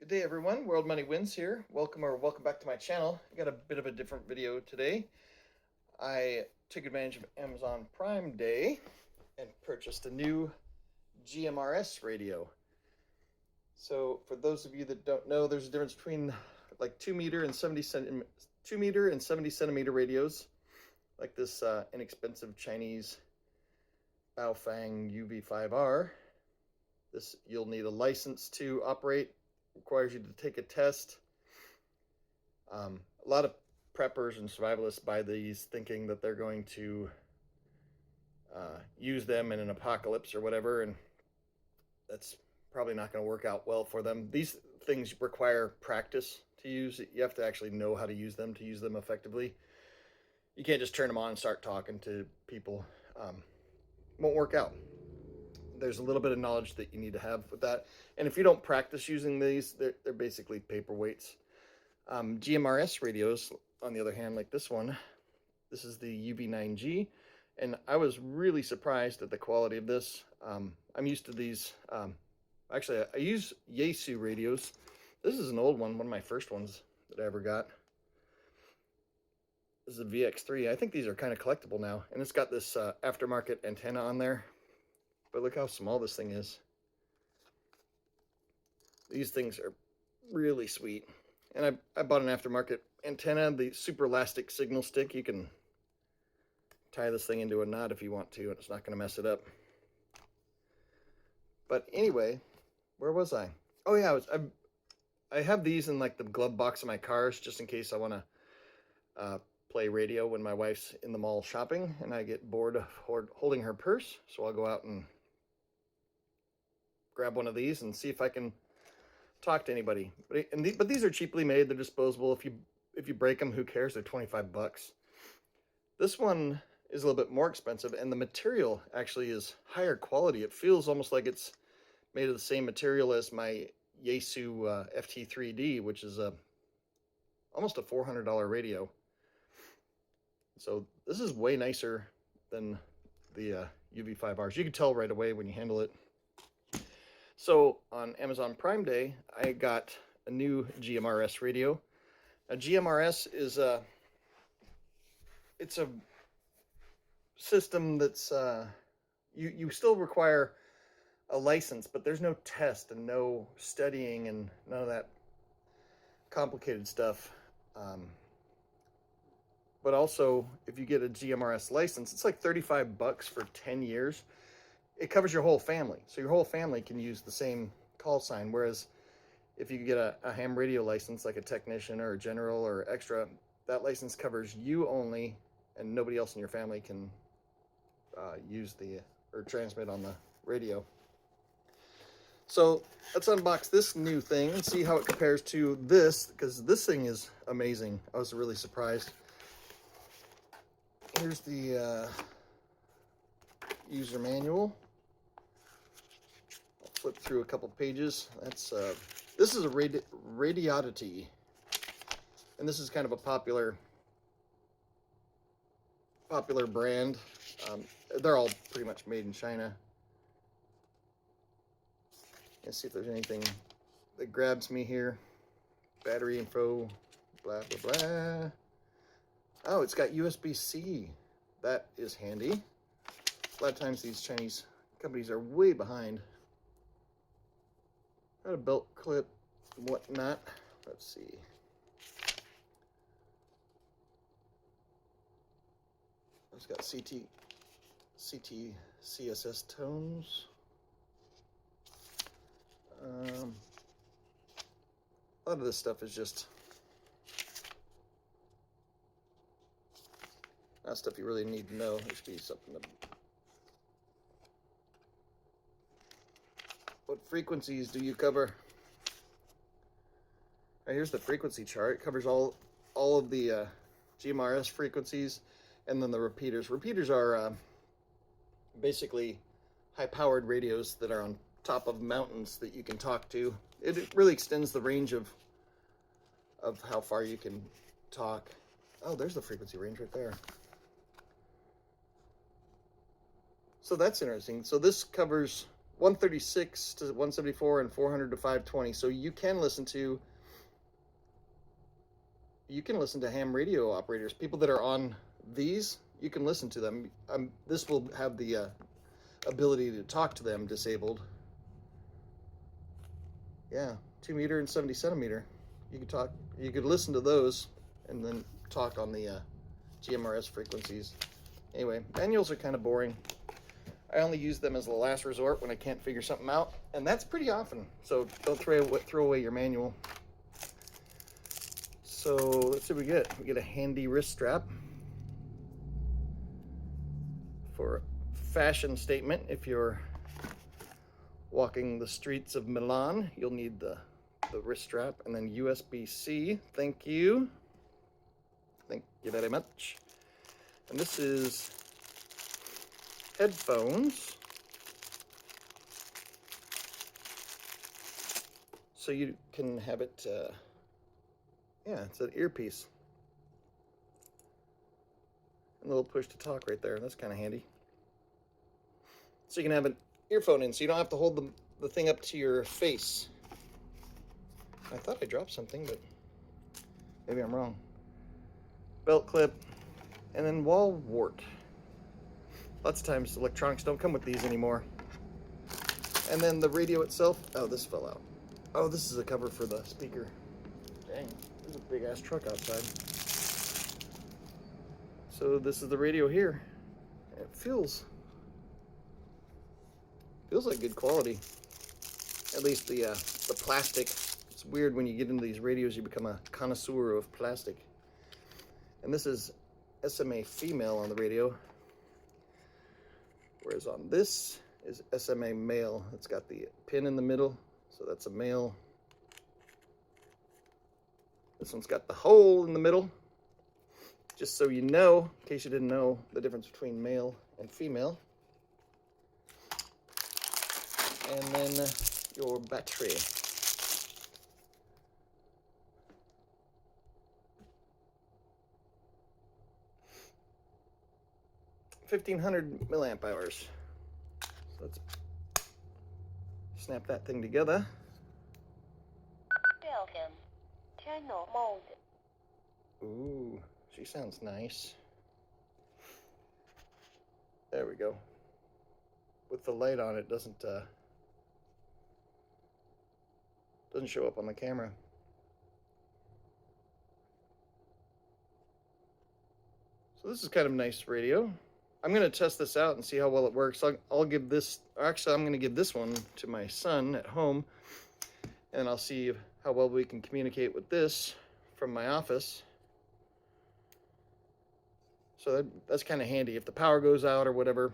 Good day, everyone. World Money Wins here. Welcome back to my channel. I got a bit of a different video today. I took advantage of Amazon Prime Day and purchased a new GMRS radio. So for those of you that don't know, there's a difference between like 2 meter and 70 centimeter radios, like this inexpensive Chinese Baofeng UV5R. This you'll need a license to operate. Requires you to take a test. A lot of preppers and survivalists buy these thinking that they're going to use them in an apocalypse or whatever, and that's probably not going to work out well for them. These things require practice to use. You have to actually know how to use them effectively. You can't just turn them on and start talking to people. Won't work out. There's a little bit of knowledge that you need to have with that. And if you don't practice using these, they're basically paperweights. GMRS radios, on the other hand, like this one, this is the UV9G. And I was really surprised at the quality of this. I'm used to these. Actually, I use Yaesu radios. This is an old one of my first ones that I ever got. This is a VX3. I think these are kind of collectible now. And it's got this aftermarket antenna on there. But look how small this thing is. These things are really sweet. And I bought an aftermarket antenna, the super elastic signal stick. You can tie this thing into a knot if you want to, and it's not going to mess it up. But anyway, where was I? Oh yeah, I have these in like the glove box of my cars just in case I want to play radio when my wife's in the mall shopping and I get bored of holding her purse. So I'll go out and grab one of these and see if I can talk to anybody. But these are cheaply made. They're disposable. If you break them, who cares? They're 25 bucks. This one is a little bit more expensive, and the material actually is higher quality. It feels almost like it's made of the same material as my Yaesu FT3D, which is almost a $400 radio. So this is way nicer than the UV5Rs. You can tell right away when you handle it. So on Amazon Prime Day, I got a new GMRS radio. A GMRS is it's a system that's you still require a license, but there's no test and no studying and none of that complicated stuff. But also, if you get a GMRS license, it's like 35 bucks for 10 years. It covers your whole family. So your whole family can use the same call sign. Whereas if you get a ham radio license, like a technician or a general or extra, that license covers you only, and nobody else in your family can use or transmit on the radio. So let's unbox this new thing and see how it compares to this, because this thing is amazing. I was really surprised. Here's the user manual. I'll flip through a couple pages. That's this is a Radioddity, and this is kind of a popular brand. They're all pretty much made in China. Let's see if there's anything that grabs me here. Battery info, blah blah blah. Oh, it's got USB-C. That is handy. A lot of times these Chinese companies are way behind. Got a belt clip and whatnot. Let's see. It's got CT CSS tones. A lot of this stuff is just not stuff you really need to know. There should be something to... What frequencies do you cover? Right, here's the frequency chart. It covers all of the GMRS frequencies, and then the repeaters. Repeaters are basically high-powered radios that are on top of mountains that you can talk to. It really extends the range of how far you can talk. Oh, there's the frequency range right there. So that's interesting. So this covers 136 to 174 and 400 to 520. So you can listen to ham radio operators. People that are on these, you can listen to them. This will have the ability to talk to them disabled. Yeah, 2 meter and 70 centimeter. You could listen to those and then talk on the GMRS frequencies. Anyway, manuals are kind of boring. I only use them as the last resort when I can't figure something out, and that's pretty often. So don't throw away your manual. So let's see what we get. We get a handy wrist strap for fashion statement. If you're walking the streets of Milan, you'll need the wrist strap, and then USB-C. Thank you. Thank you very much. And this is headphones. So you can have it, yeah, it's an earpiece. A little push to talk right there. That's kind of handy. So you can have an earphone in, so you don't have to hold the thing up to your face. I thought I dropped something, but maybe I'm wrong. Belt clip, and then wall wart. Lots of times electronics don't come with these anymore. And then the radio itself, oh, this fell out. Oh, this is a cover for the speaker. Dang, there's a big ass truck outside. So this is the radio here. It feels like good quality. At least the plastic. It's weird when you get into these radios, you become a connoisseur of plastic. And this is SMA female on the radio, whereas on this is SMA male. It's got the pin in the middle, so that's a male. This one's got the hole in the middle, just so you know, in case you didn't know the difference between male and female. And then your battery. $1,500 milliamp hours. So let's snap that thing together. Channel mode. Ooh, she sounds nice. There we go. With the light on, it doesn't show up on the camera. So this is kind of a nice radio. I'm going to test this out and see how well it works. I'll give this, actually I'm going to give this one to my son at home, and I'll see how well we can communicate with this from my office. So that's kind of handy. If the power goes out or whatever,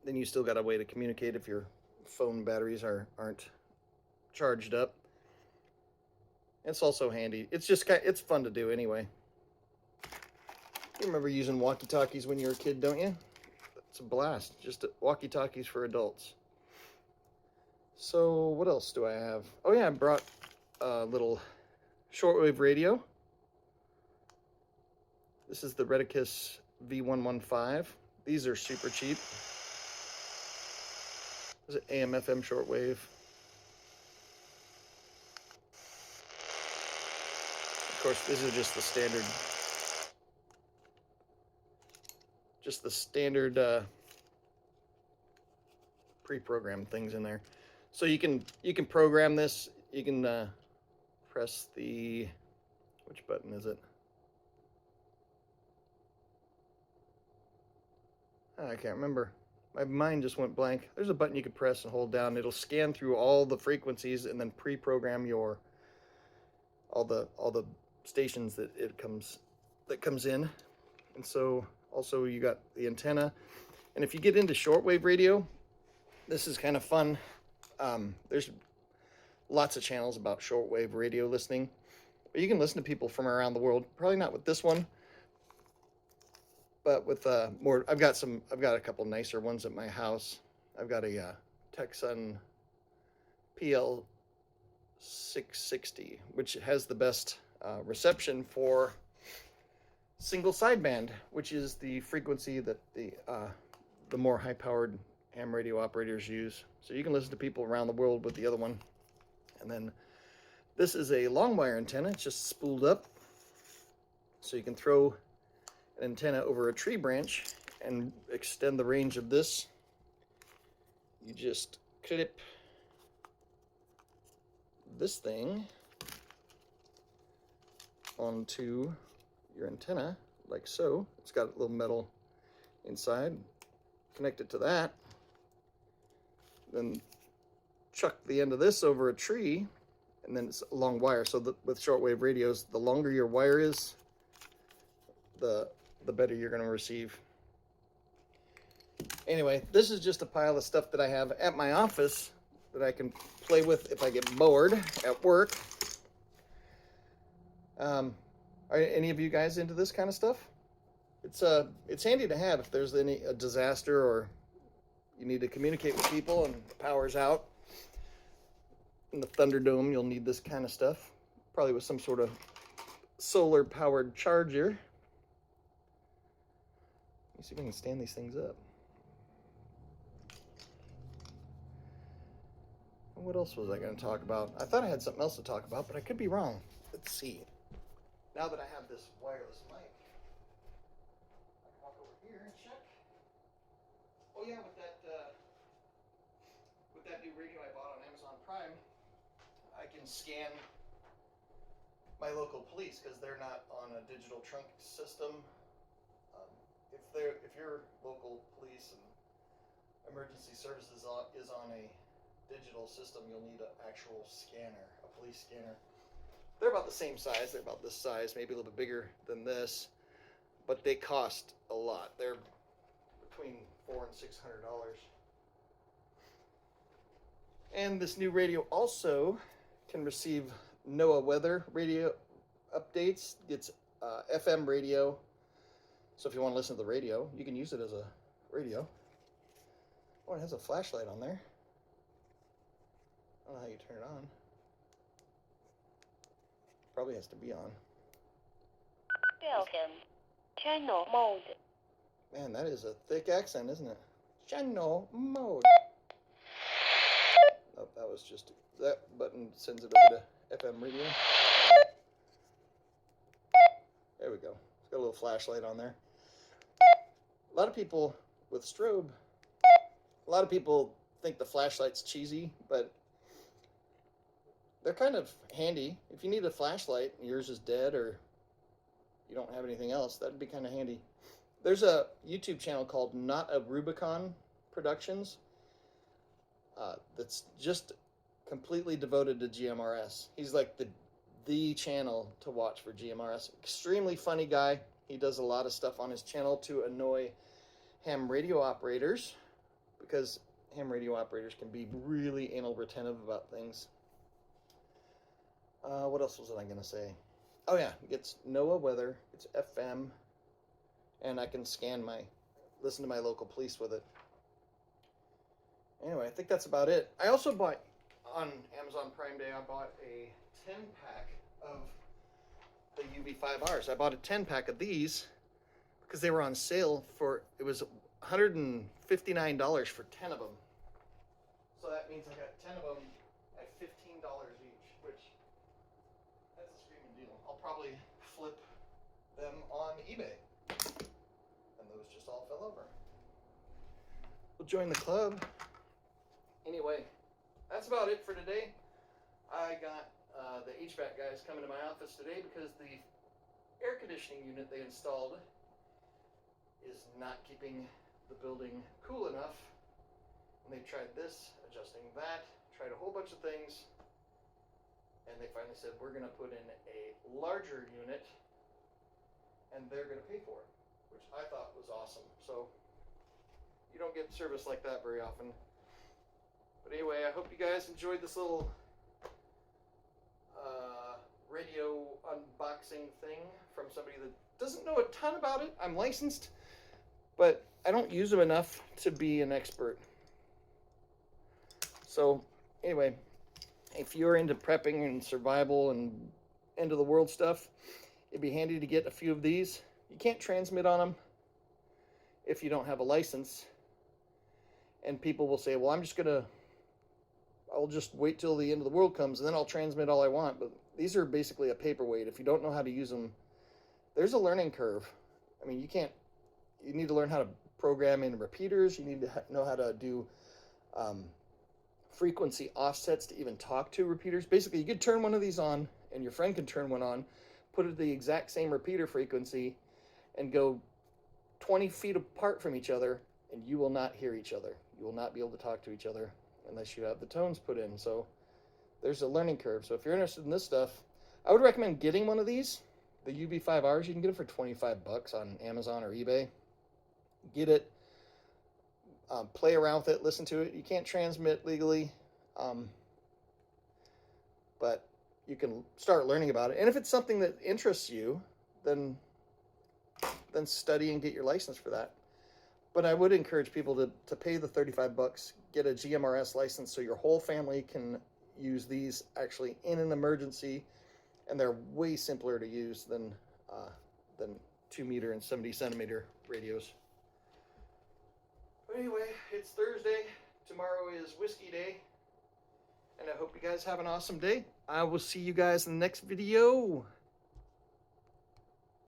then you still got a way to communicate if your phone batteries aren't charged up. It's also handy. It's just it's fun to do anyway. You remember using walkie-talkies when you were a kid, don't you? It's a blast. Just walkie-talkies for adults. So what else do I have? Oh yeah, I brought a little shortwave radio. This is the Radioddity V115. These are super cheap. This is AM/FM shortwave. Of course, this is just the standard pre-programmed things in there. So you can program this. You can press the, which button is it? Oh, I can't remember. My mind just went blank. There's a button you can press and hold down. It'll scan through all the frequencies and then pre-program your all the stations that comes in. And so also you got the antenna. And if you get into shortwave radio, this is kind of fun. There's lots of channels about shortwave radio listening, but you can listen to people from around the world. Probably not with this one, but with more. I've got a couple nicer ones at my house. I've got a Texan PL660, which has the best reception for single sideband, which is the frequency that the more high-powered ham radio operators use. So you can listen to people around the world with the other one. And then this is a long wire antenna. It's just spooled up. So you can throw an antenna over a tree branch and extend the range of this. You just clip this thing onto your antenna like so. It's got a little metal inside. Connect it to that. Then chuck the end of this over a tree, and then it's a long wire. So with shortwave radios, the longer your wire is, the better you're going to receive. Anyway, this is just a pile of stuff that I have at my office that I can play with if I get bored at work. Are any of you guys into this kind of stuff? It's handy to have if there's a disaster or you need to communicate with people and the power's out. In the Thunderdome, you'll need this kind of stuff, probably with some sort of solar powered charger. Let me see if I can stand these things up. What else was I going to talk about? I thought I had something else to talk about, but I could be wrong. Let's see. Now that I have this wireless mic, I can walk over here and check. Oh yeah, with that new radio I bought on Amazon Prime, I can scan my local police because they're not on a digital trunk system. If your local police and emergency services is on a digital system, you'll need an actual scanner, a police scanner. They're about the same size. They're about this size, maybe a little bit bigger than this, but they cost a lot. They're between $400 and $600. And this new radio also can receive NOAA weather radio updates. It's FM radio. So if you want to listen to the radio, you can use it as a radio. Oh, it has a flashlight on there. I don't know how you turn it on. Probably has to be on. Welcome. Channel mode. Man, that is a thick accent, isn't it? Channel mode. Oh, that was just... That button sends it over to FM radio. There we go. It's got a little flashlight on there. A lot of people with strobe, a lot of people think the flashlight's cheesy, but they're kind of handy. If you need a flashlight and yours is dead or you don't have anything else, that'd be kind of handy. There's a YouTube channel called Not a Rubicon Productions that's just completely devoted to GMRS. He's like the channel to watch for GMRS. Extremely funny guy. He does a lot of stuff on his channel to annoy ham radio operators because ham radio operators can be really anal retentive about things. What else was I going to say? Oh yeah, it's NOAA weather, it's FM, and I can listen to my local police with it. Anyway, I think that's about it. I also bought, on Amazon Prime Day, I bought a 10-pack of the UV5Rs. I bought a 10-pack of these because they were on sale it was $159 for 10 of them. So that means I got 10 of them at $15 each, which, that's a screaming deal. I'll probably flip them on eBay. And those just all fell over. We'll join the club. Anyway, that's about it for today. I got the HVAC guys coming to my office today because the air conditioning unit they installed is not keeping the building cool enough. And they tried this, adjusting that, tried a whole bunch of things, and they finally said, we're going to put in a larger unit, and they're going to pay for it, which I thought was awesome. So you don't get service like that very often. But anyway, I hope you guys enjoyed this little radio unboxing thing from somebody that doesn't know a ton about it. I'm licensed, but I don't use them enough to be an expert. So anyway, if you're into prepping and survival and end of the world stuff, it'd be handy to get a few of these. You can't transmit on them if you don't have a license. And people will say, well, I'm just going to I'll just wait till the end of the world comes and then I'll transmit all I want. But these are basically a paperweight. If you don't know how to use them, there's a learning curve. I mean, you need to learn how to program in repeaters. You need to know how to do frequency offsets to even talk to repeaters. Basically, you could turn one of these on and your friend can turn one on, put it at the exact same repeater frequency, and go 20 feet apart from each other, and you will not hear each other. You will not be able to talk to each other unless you have the tones put in. So there's a learning curve. So if you're interested in this stuff, I would recommend getting one of these. The UV5Rs, you can get it for 25 bucks on Amazon or eBay. Get it, play around with it, listen to it. You can't transmit legally, but you can start learning about it. And if it's something that interests you, then study and get your license for that. But I would encourage people to pay the 35 bucks, get a GMRS license so your whole family can use these actually in an emergency, and they're way simpler to use than 2 meter and 70 centimeter radios. But anyway, it's Thursday. Tomorrow is whiskey day. And I hope you guys have an awesome day. I will see you guys in the next video.